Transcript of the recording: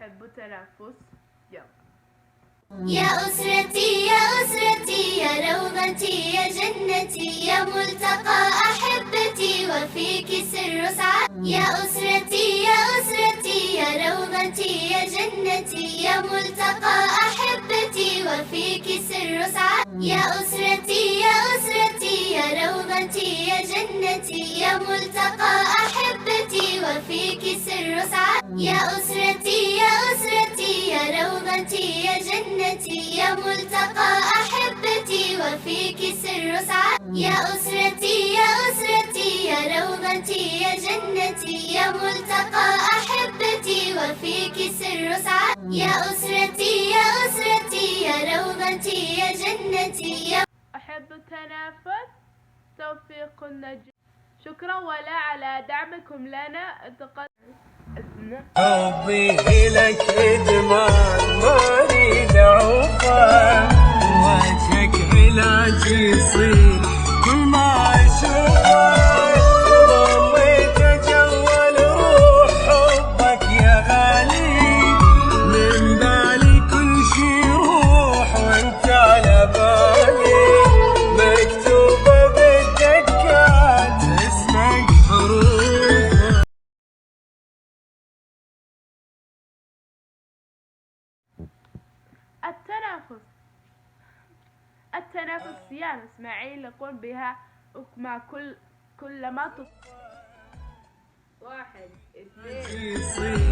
أحب التنفس. يلا. يا أسرتي يا أسرتي يا روضتي يا جنتي يا ملتقى أحبتي وفيك سر سعادتي. يا أسرتي يا أسرتي يا روضتي يا جنتي يا ملتقى أحبتي وفيك سر سعادتي. يا أسرتي يا أسرتي يا روضتي يا جنتي يا ملتقى أحبتي وفيك سر سعادتي. يا أسرتي يا أسرتي يا روضتي يا جنتي يا ملتقى أحبتي وفيك سر سعادتي. يا أسرتي يا أسرتي يا روضتي يا جنتي يا ملتقى أحبتي وفيك سر سعادتي. يا أسرتي يا أسرتي يا روضتي يا جنتي يا أحب التنفس. توفيق النجاح. شكرا ولا على دعمكم لنا. حبي لك إدمان ما أريد أعوفه، وجهك علاجي يصير كل ما أشوفه، ضميت أجول روح حبك يا غالي، من بالي كل شي يروح وأنت على بالي، مكتوبة بالدكات اسمك حروف. التنفس يا إسماعيل نقوم بها مع كل ما 1 2